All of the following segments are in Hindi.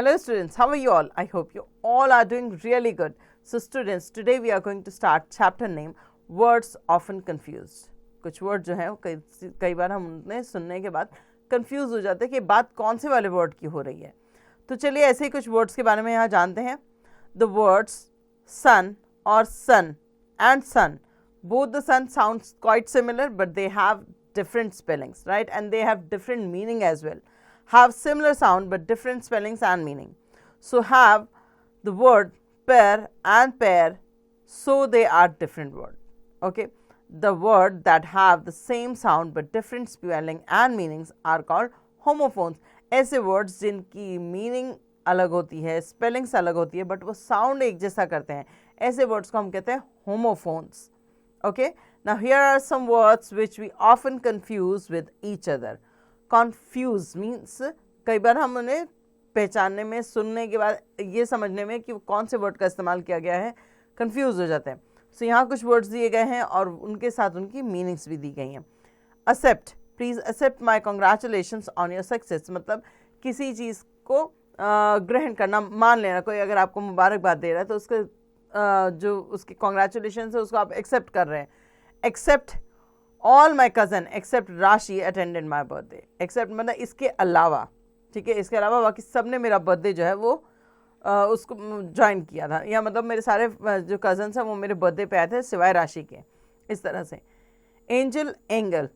Hello students, how are you all? I hope you all are doing really good. So students, today we are going to start chapter name words often confused. कुछ वर्ड जो है कई बार हम उन्हें सुनने के बाद कंफ्यूज हो जाते हैं कि बात कौन से वाले वर्ड की हो रही है. तो चलिए ऐसे ही कुछ वर्ड्स के बारे में यहाँ जानते हैं. The words sun or sun and sun, both the sun sounds quite similar but they have different spellings, right? And they have different meaning as well. Have similar sound but different spellings and meaning. So have the word pair and pair, so they are different words. Okay, the word that have the same sound but different spelling and meanings are called homophones. ऐसे words जिनकी meaning अलग होती है, spellings अलग होती है, but वो sound एक जैसा करते हैं, ऐसे words को हम कहते हैं homophones. Okay, now here are some words which we often confuse with each other. Confuse means कई बार हम उन्हें पहचानने में, सुनने के बाद ये समझने में कि कौन से वर्ड का इस्तेमाल किया गया है, कंफ्यूज हो जाते हैं. सो यहाँ कुछ वर्ड्स दिए गए हैं और उनके साथ उनकी मीनिंग्स भी दी गई हैं. Accept, please accept my congratulations on your success, मतलब किसी चीज़ को ग्रहण करना, मान लेना. कोई अगर आपको मुबारकबाद दे रहा है तो उसके जो उसकी कॉन्ग्रेचुलेशंस है उसको आप एक्सेप्ट कर रहे हैं. Except all my cousin except Rashi attended my birthday. Except मतलब इसके अलावा, ठीक है, इसके अलावा बाकी सब ने मेरा बर्थडे जो है वो उसको ज्वाइन किया था, या मतलब मेरे सारे जो कज़न्स हैं वो मेरे बर्थडे पे आए थे सिवाय राशि के. इस तरह से. एंजल, एंगल,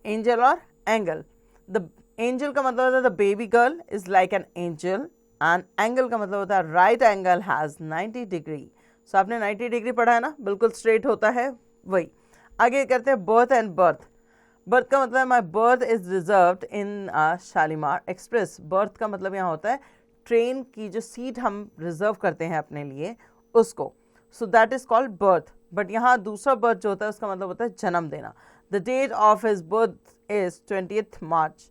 एंजल और एंगल. द एंजल का मतलब होता है the baby girl is like an angel, and angle का मतलब होता है राइट एंगल हैज़ 90 डिग्री. सो आपने 90 डिग्री पढ़ा है ना, बिल्कुल स्ट्रेट होता है वही. आगे करते हैं बर्थ एंड बर्थ. बर्थ का मतलब my birth is reserved in Shalimar express. Birth का मतलब यहाँ होता है ट्रेन की जो सीट हम रिजर्व करते हैं अपने लिए उसको. So that is called birth. But यहाँ दूसरा बर्थ जो होता है उसका मतलब होता है जन्म देना. The date of his birth is 20th March.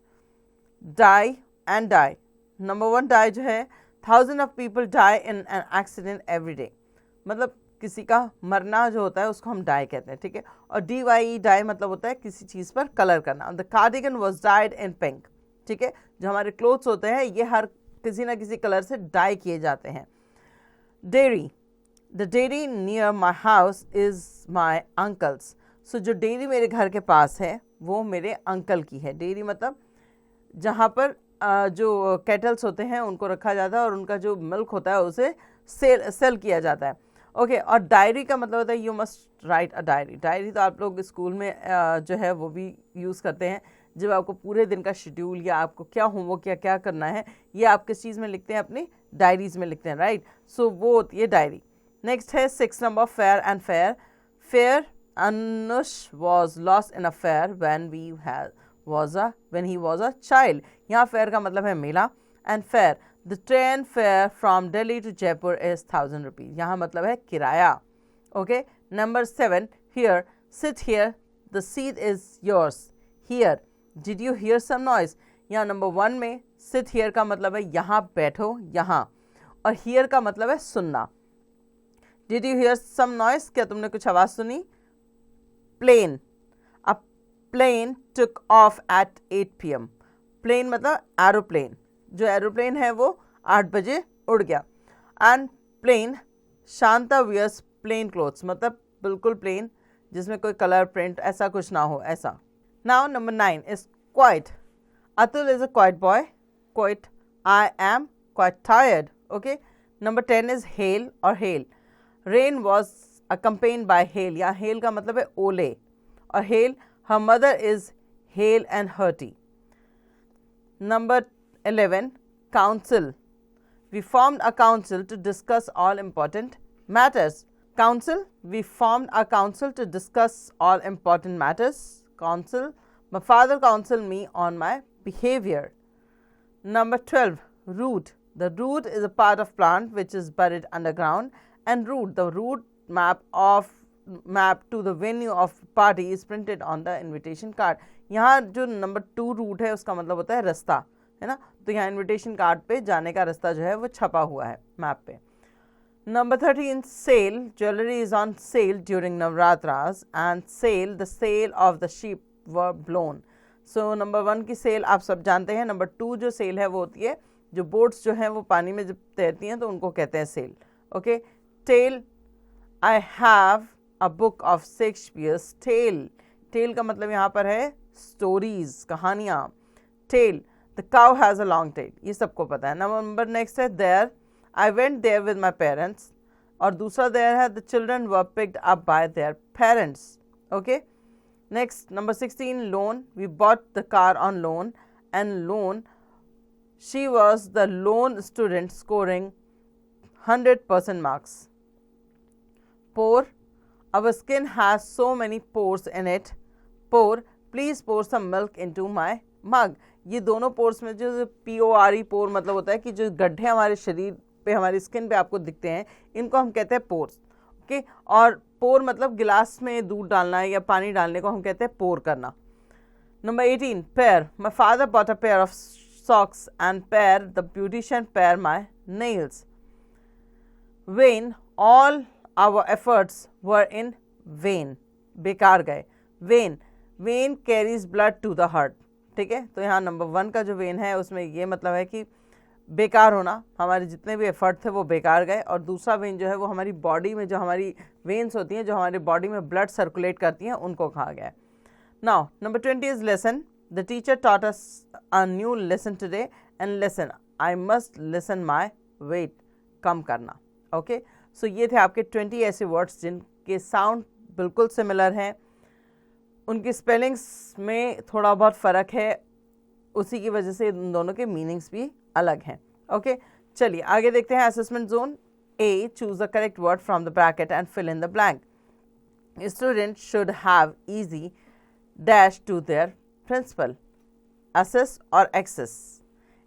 Die and dye. Number 1 die जो है, 1000 of people die in an accident every day. मतलब किसी का मरना जो होता है उसको हम डाई कहते हैं, ठीक है. और DYE डाई मतलब होता है किसी चीज़ पर कलर करना. The cardigan was died in pink, ठीक है. जो हमारे क्लोथ्स होते हैं ये हर किसी ना किसी कलर से डाई किए जाते हैं. Dairy, the dairy near my house is my uncle's. So जो डेयरी मेरे घर के पास है वो मेरे अंकल की है. डेयरी मतलब जहाँ पर जो कैटल्स होते हैं उनको रखा जाता है और उनका जो मिल्क होता है उसे सेल किया जाता है. ओके, और डायरी का मतलब होता है you must write a diary. Diary तो आप लोग स्कूल में जो है वो भी यूज़ करते हैं जब आपको पूरे दिन का शेड्यूल या आपको क्या होमवर्क या क्या करना है ये आप किस चीज़ में लिखते हैं, अपनी डायरीज में लिखते हैं, राइट. सो वो होती है डायरी. नेक्स्ट है 6 number fair and fair. Fair, Anush was lost in a fair when he was a child. यहाँ फेयर का मतलब है मेला. And fair, the train fare from Delhi to Jaipur is 1000 rupees. यहाँ मतलब है किराया. Okay. Number 7, here, sit here, the seat is yours. Here, did you hear some noise. यहाँ नंबर 1 में सिट हियर का मतलब है यहाँ बैठो, यहाँ. और हियर का मतलब है सुनना. Did you hear some noise, क्या तुमने कुछ आवाज़ सुनी. Plane, a plane took off at 8 PM. Plane मतलब एरोप्लेन. जो एरोप्लेन है वो 8 बजे उड़ गया. And plain, Shanta wears plain clothes, मतलब बिल्कुल प्लेन जिसमें कोई कलर प्रिंट ऐसा कुछ ना हो, ऐसा. Now number 9 is quiet. Atul is a quiet boy. Quite, I am quite tired. Okay. Number 10 is hail और hale. Rain was accompanied by hail. या हेल का मतलब है ओले. और hale, her mother is hale and hearty. Number 11, council. We formed a council to discuss all important matters. Council, we formed a council to discuss all important matters. Council, my father counseled me on my behavior. Number 12, root. The root is a part of plant which is buried underground. And route, the route map to the venue of party is printed on the invitation card. यहाँ जो नंबर 2 रूट है उसका मतलब होता है रास्ता, है ना. तो यहाँ इनविटेशन कार्ड पे जाने का रास्ता जो है वो छपा हुआ है मैप पे. Number 13, sale. Jewellery is on sale during Navratras and sail, the sail of the ship were blown. So number 1 की सेल आप सब जानते हैं. नंबर 2 जो सेल है वो होती है जो बोट्स जो हैं वो पानी में जब तैरती हैं तो उनको कहते हैं sail. Okay, tale, I have a book of Shakespeare's tale. Tale का मतलब यहाँ पर है स्टोरीज, कहानियाँ. Tale, the cow has a long tail, ये सबको पता है. नंबर नेक्स्ट है there, I went there with my parents. और दूसरा देयर है the children were picked up by their parents. Okay, next number 16, loan, we bought the car on loan. And lone, she was the loan student scoring 100% marks. Pour, our skin has so many pores in it. Pour, please pour some milk into my mug. ये दोनों पोर्स में जो PORE पोर मतलब होता है कि जो गड्ढे हमारे शरीर पे, हमारी स्किन पे आपको दिखते हैं, इनको हम कहते हैं पोर्स. ओके, और पोर मतलब गिलास में दूध डालना या पानी डालने को हम कहते हैं पोर करना. Number 18, pair, my father bought a pair of socks and pare the beautician pare my nails. Vain, all our efforts were in vain, बेकार गए. Vein, vein carries blood to the heart. ठीक है, तो यहाँ नंबर 1 का जो वेन है उसमें ये मतलब है कि बेकार होना, हमारे जितने भी एफर्ट थे वो बेकार गए. और दूसरा वेन जो है वो हमारी बॉडी में जो हमारी वेन्स होती हैं, जो हमारी बॉडी में ब्लड सर्कुलेट करती हैं, उनको कहा गया है. Now number 20 is lesson. The teacher taught us a new lesson today and lessen, I must lessen my weight, कम करना. ओके, सो ये थे आपके 20 ऐसे वर्ड्स जिनके साउंड बिल्कुल सिमिलर हैं, उनकी स्पेलिंग्स में थोड़ा बहुत फ़र्क है, उसी की वजह से इन दोनों के मीनिंग्स भी अलग हैं. ओके, चलिए आगे देखते हैं. Assessment zone. A, choose the correct word from the bracket and fill in the blank. Student should have easy dash to their principal. Assess और एक्सेस,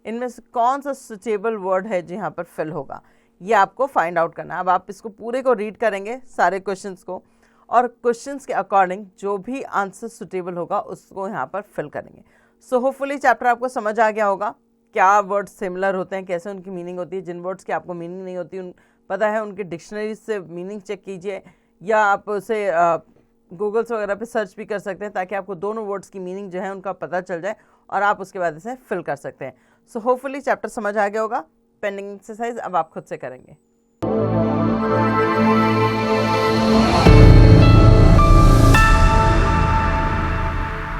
इनमें से कौन सा सुटेबल वर्ड है जो यहाँ पर फिल होगा, ये आपको फाइंड आउट करना है. अब आप इसको पूरे को रीड करेंगे, सारे क्वेश्चंस को, और क्वेश्चंस के अकॉर्डिंग जो भी आंसर सुटेबल होगा उसको यहाँ पर फिल करेंगे. सो होपफुली चैप्टर आपको समझ आ गया होगा, क्या वर्ड्स सिमिलर होते हैं, कैसे उनकी मीनिंग होती है. जिन वर्ड्स की आपको मीनिंग नहीं होती पता है, उनकी डिक्शनरी से मीनिंग चेक कीजिए, या आप उसे गूगल्स वगैरह पे सर्च भी कर सकते हैं, ताकि आपको दोनों वर्ड्स की मीनिंग जो है उनका पता चल जाए और आप उसके बाद इसे फिल कर सकते हैं. सो होपफुली चैप्टर समझ आ गया होगा. पेंडिंग एक्सरसाइज अब आप खुद से करेंगे.